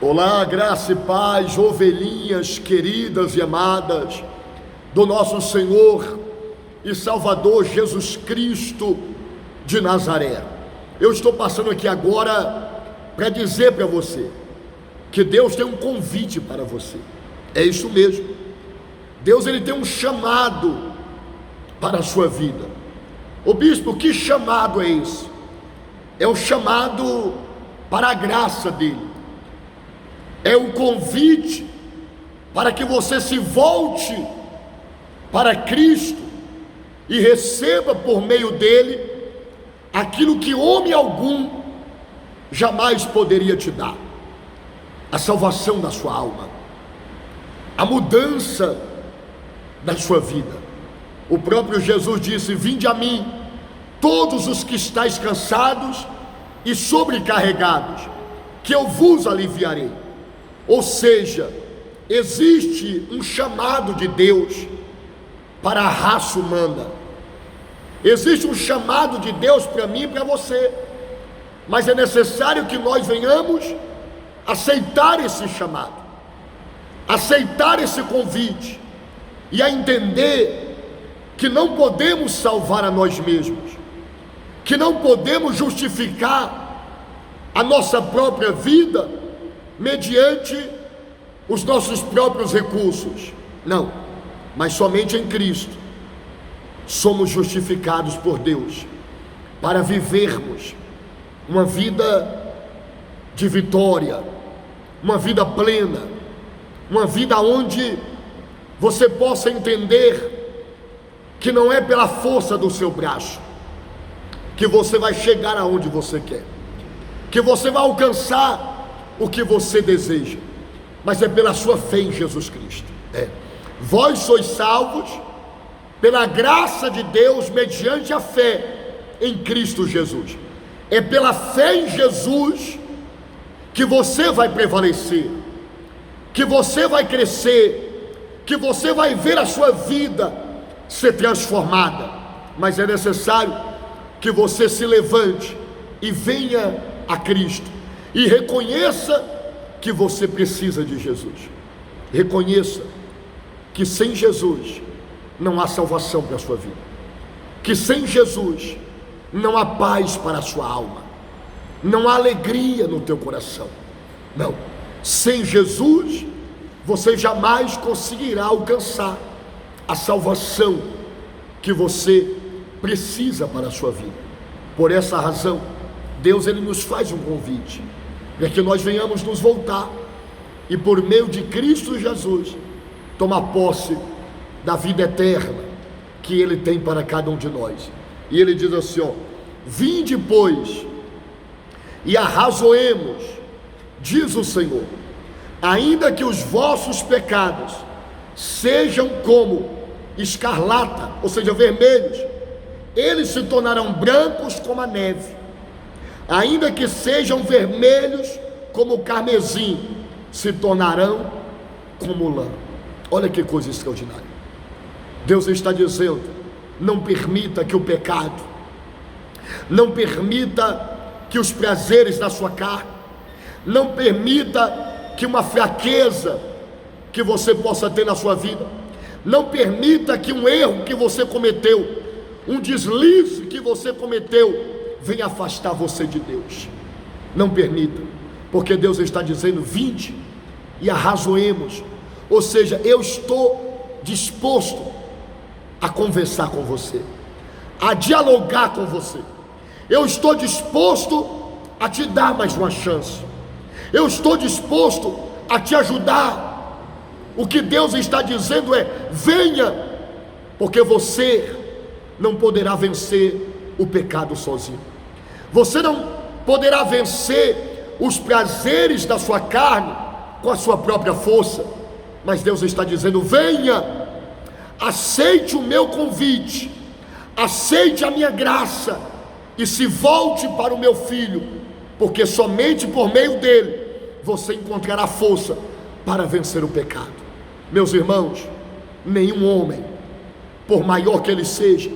Olá, graça e paz, ovelhinhas queridas e amadas do nosso Senhor e Salvador Jesus Cristo de Nazaré. Eu estou passando aqui agora para dizer para você que Deus tem um convite para você. É isso mesmo. Deus ele tem um chamado para a sua vida. Ô bispo, que chamado é esse? É o chamado para a graça dele. É o convite para que você se volte para Cristo e receba por meio dele aquilo que homem algum jamais poderia te dar: a salvação da sua alma, a mudança da sua vida. O próprio Jesus disse: vinde a mim, todos os que estáis cansados e sobrecarregados, que eu vos aliviarei. Ou seja, existe um chamado de Deus para a raça humana. Existe um chamado de Deus para mim e para você, mas é necessário que nós venhamos aceitar esse chamado, aceitar esse convite e a entender que não podemos salvar a nós mesmos, que não podemos justificar a nossa própria vida mediante os nossos próprios recursos. Não, mas somente em Cristo somos justificados por Deus para vivermos uma vida de vitória, uma vida plena, uma vida onde você possa entender que não é pela força do seu braço que você vai chegar aonde você quer, que você vai alcançar o que você deseja, mas é pela sua fé em Jesus Cristo. Vós sois salvos pela graça de Deus mediante a fé em Cristo Jesus. É pela fé em Jesus que você vai prevalecer, que você vai crescer, que você vai ver a sua vida ser transformada. Mas é necessário que você se levante e venha a Cristo e reconheça que você precisa de Jesus. Reconheça que sem Jesus não há salvação para a sua vida, que sem Jesus não há paz para a sua alma, não há alegria no teu coração. Não, sem Jesus você jamais conseguirá alcançar a salvação que você precisa para a sua vida. Por essa razão, Deus ele nos faz um convite para que nós venhamos nos voltar e por meio de Cristo Jesus tomar posse da vida eterna que ele tem para cada um de nós. E ele diz assim, vinde pois e arrazoemos, diz o Senhor, ainda que os vossos pecados sejam como escarlata, ou seja, vermelhos, eles se tornarão brancos como a neve. Ainda que sejam vermelhos como o carmesim, se tornarão como lã. Olha que coisa extraordinária. Deus está dizendo: não permita que o pecado, não permita que os prazeres da sua carne, não permita que uma fraqueza que você possa ter na sua vida, não permita que um erro que você cometeu, um deslize que você cometeu, venha afastar você de Deus. Não permita, porque Deus está dizendo: vinde e arrazoemos. Ou seja, eu estou disposto a conversar com você, a dialogar com você. Eu estou disposto a te dar mais uma chance. Eu estou disposto a te ajudar. O que Deus está dizendo é: venha, porque você não poderá vencer o pecado sozinho. Você não poderá vencer os prazeres da sua carne com a sua própria força. Mas Deus está dizendo: venha, aceite o meu convite, aceite a minha graça e se volte para o meu Filho, porque somente por meio dele você encontrará força para vencer o pecado. Meus irmãos, nenhum homem, por maior que ele seja,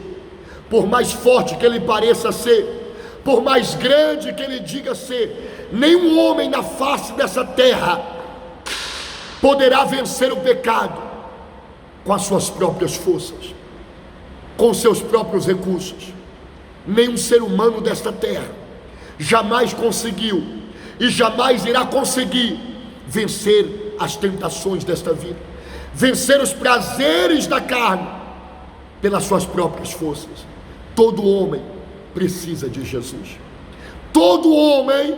por mais forte que ele pareça ser, por mais grande que ele diga ser, nenhum homem na face dessa terra poderá vencer o pecado com as suas próprias forças, com seus próprios recursos. Nenhum ser humano desta terra jamais conseguiu e jamais irá conseguir vencer as tentações desta vida, vencer os prazeres da carne pelas suas próprias forças. Todo homem precisa de Jesus. Todo homem,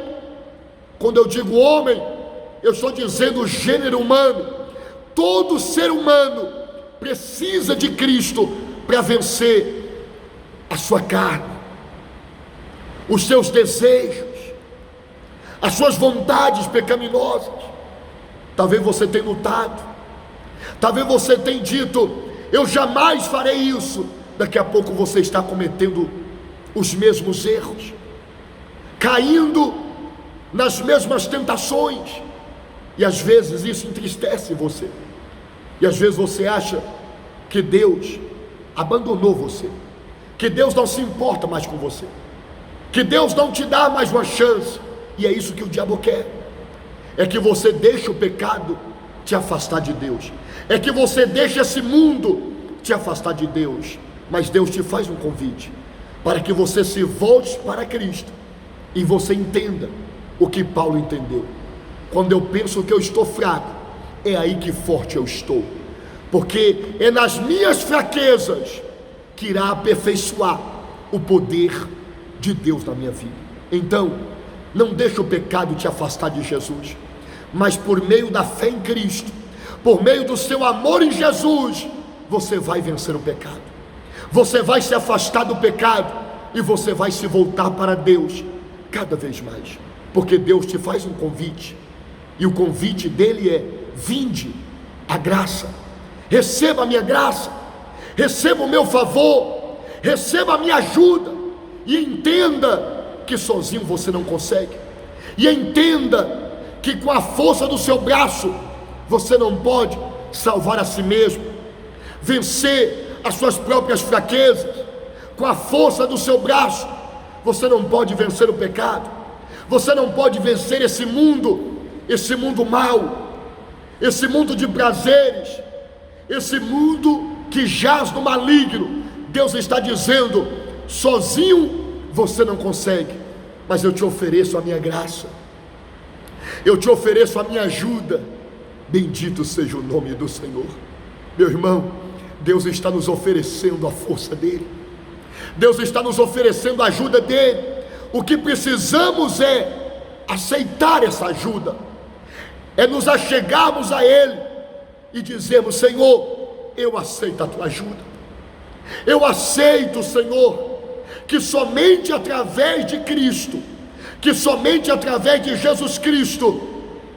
quando eu digo homem, eu estou dizendo o gênero humano. Todo ser humano precisa de Cristo para vencer a sua carne, os seus desejos, as suas vontades pecaminosas. Talvez você tenha lutado, talvez você tenha dito: eu jamais farei isso. Daqui a pouco você está cometendo os mesmos erros, caindo nas mesmas tentações, e às vezes isso entristece você, e às vezes você acha que Deus abandonou você, que Deus não se importa mais com você, que Deus não te dá mais uma chance. E é isso que o diabo quer, é que você deixe o pecado te afastar de Deus, é que você deixe esse mundo te afastar de Deus. Mas Deus te faz um convite para que você se volte para Cristo e você entenda o que Paulo entendeu: quando eu penso que eu estou fraco, é aí que forte eu estou, porque é nas minhas fraquezas que irá aperfeiçoar o poder de Deus na minha vida. Então, não deixe o pecado te afastar de Jesus, mas por meio da fé em Cristo, por meio do seu amor em Jesus, você vai vencer o pecado, você vai se afastar do pecado e você vai se voltar para Deus cada vez mais, porque Deus te faz um convite, e o convite dele é: vinde a graça, receba a minha graça, receba o meu favor, receba a minha ajuda, e entenda que sozinho você não consegue, e entenda que com a força do seu braço você não pode salvar a si mesmo, vencer as suas próprias fraquezas. Com a força do seu braço você não pode vencer o pecado, você não pode vencer esse mundo mau, esse mundo de prazeres, esse mundo que jaz no maligno. Deus está dizendo: sozinho você não consegue, mas eu te ofereço a minha graça, eu te ofereço a minha ajuda. Bendito seja o nome do Senhor. Meu irmão, Deus está nos oferecendo a força dele, Deus está nos oferecendo a ajuda dele. O que precisamos é aceitar essa ajuda, é nos achegarmos a ele e dizermos: Senhor, eu aceito a tua ajuda, eu aceito, Senhor, que somente através de Cristo, que somente através de Jesus Cristo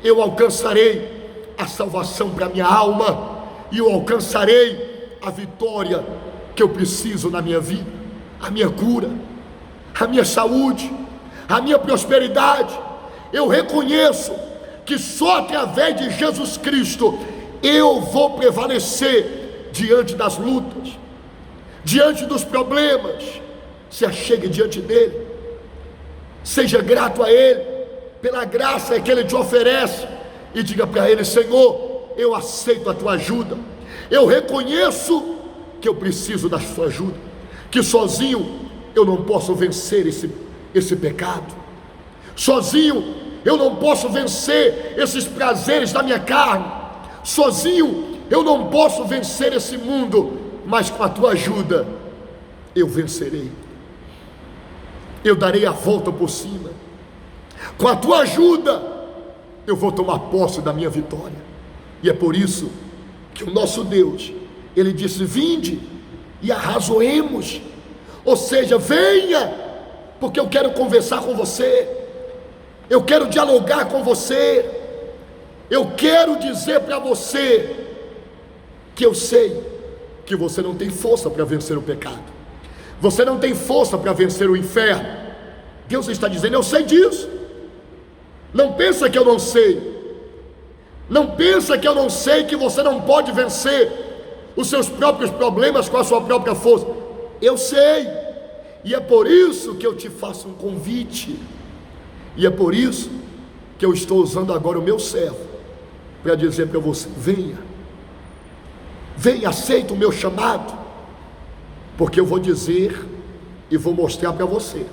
eu alcançarei a salvação para minha alma, e eu alcançarei a vitória que eu preciso na minha vida, a minha cura, a minha saúde, a minha prosperidade. Eu reconheço que só através de Jesus Cristo eu vou prevalecer diante das lutas, diante dos problemas. Se achegue diante dele, seja grato a ele pela graça que ele te oferece, e diga para ele: Senhor, eu aceito a tua ajuda, eu reconheço que eu preciso da sua ajuda, que sozinho eu não posso vencer esse pecado, sozinho eu não posso vencer esses prazeres da minha carne, sozinho eu não posso vencer esse mundo, mas com a tua ajuda eu vencerei, eu darei a volta por cima, com a tua ajuda eu vou tomar posse da minha vitória. E é por isso que o nosso Deus, ele disse: vinde e arrazoemos, ou seja, venha, porque eu quero conversar com você, eu quero dialogar com você, eu quero dizer para você que eu sei que você não tem força para vencer o pecado, você não tem força para vencer o inferno. Deus está dizendo: eu sei disso. Não pensa que eu não sei, não pensa que eu não sei que você não pode vencer os seus próprios problemas com a sua própria força. Eu sei, e é por isso que eu te faço um convite, e é por isso que eu estou usando agora o meu servo para dizer para você: venha, venha, aceita o meu chamado, porque eu vou dizer e vou mostrar para você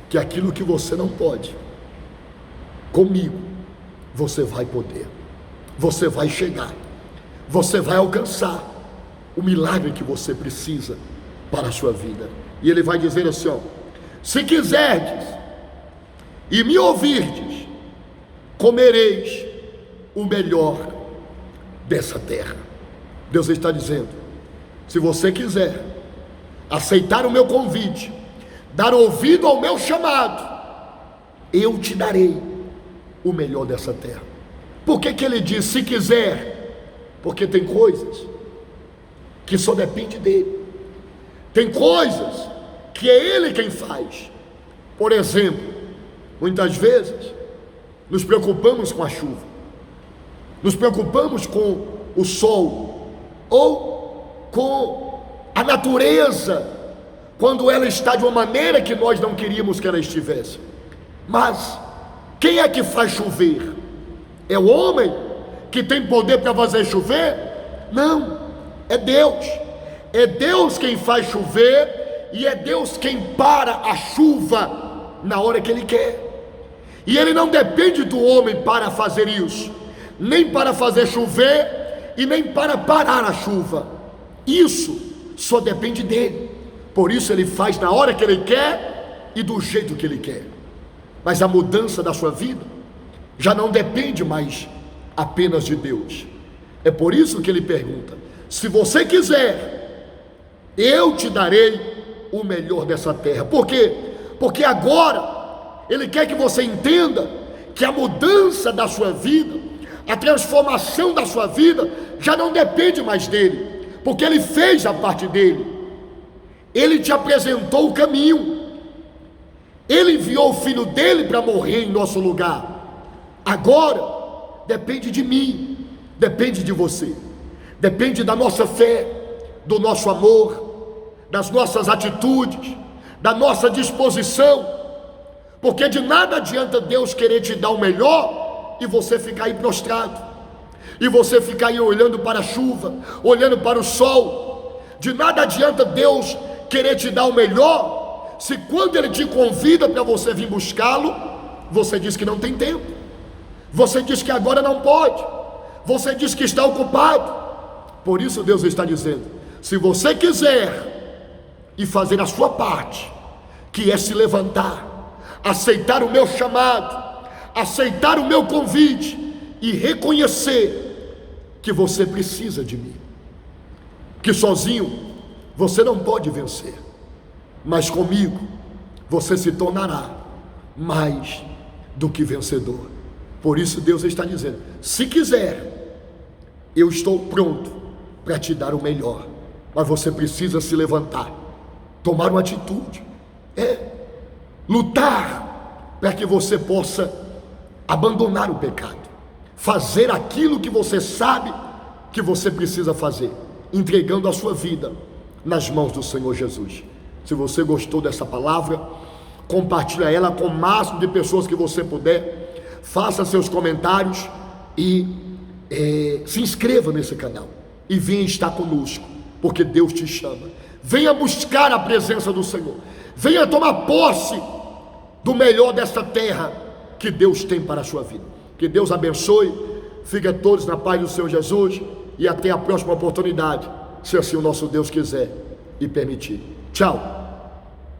que aquilo que você não pode, comigo você vai poder, você vai chegar, você vai alcançar o milagre que você precisa para a sua vida. E ele vai dizer assim, ó: se quiserdes e me ouvirdes, comereis o melhor dessa terra. Deus está dizendo: se você quiser aceitar o meu convite, dar ouvido ao meu chamado, eu te darei o melhor dessa terra. Por que ele diz se quiser? Porque tem coisas que só depende dele, tem coisas que é ele quem faz. Por exemplo, muitas vezes nos preocupamos com a chuva, nos preocupamos com o sol ou com a natureza, quando ela está de uma maneira que nós não queríamos que ela estivesse. Mas quem é que faz chover? É o homem que tem poder para fazer chover? Não, é Deus. É Deus quem faz chover, e é Deus quem para a chuva na hora que Ele quer. E Ele não depende do homem para fazer isso, nem para fazer chover e nem para parar a chuva. Isso só depende dele. Por isso Ele faz na hora que Ele quer e do jeito que Ele quer. Mas a mudança da sua vida já não depende mais apenas de Deus. É por isso que Ele pergunta: se você quiser, eu te darei o melhor dessa terra. Por quê? Porque agora Ele quer que você entenda que a mudança da sua vida, a transformação da sua vida, já não depende mais dele, porque Ele fez a parte dele. Ele te apresentou o caminho, Ele enviou o Filho dele para morrer em nosso lugar. Agora depende de mim, depende de você, depende da nossa fé, do nosso amor, das nossas atitudes, da nossa disposição. Porque de nada adianta Deus querer te dar o melhor e você ficar aí prostrado, e você ficar aí olhando para a chuva, olhando para o sol. De nada adianta Deus querer te dar o melhor, se quando Ele te convida para você vir buscá-lo, você diz que não tem tempo, você diz que agora não pode, você diz que está ocupado. Por isso Deus está dizendo: se você quiser e fazer a sua parte, que é se levantar, aceitar o meu chamado, aceitar o meu convite e reconhecer que você precisa de mim, que sozinho você não pode vencer, mas comigo você se tornará mais do que vencedor. Por isso Deus está dizendo: se quiser, eu estou pronto para te dar o melhor, mas você precisa se levantar, tomar uma atitude, lutar para que você possa abandonar o pecado, fazer aquilo que você sabe que você precisa fazer, entregando a sua vida nas mãos do Senhor Jesus. Se você gostou dessa palavra, compartilha ela com o máximo de pessoas que você puder, faça seus comentários e se inscreva nesse canal e venha estar conosco, porque Deus te chama. Venha buscar a presença do Senhor, venha tomar posse do melhor desta terra que Deus tem para a sua vida. Que Deus abençoe, fiquem todos na paz do Senhor Jesus, e até a próxima oportunidade, se assim o nosso Deus quiser e permitir. Tchau.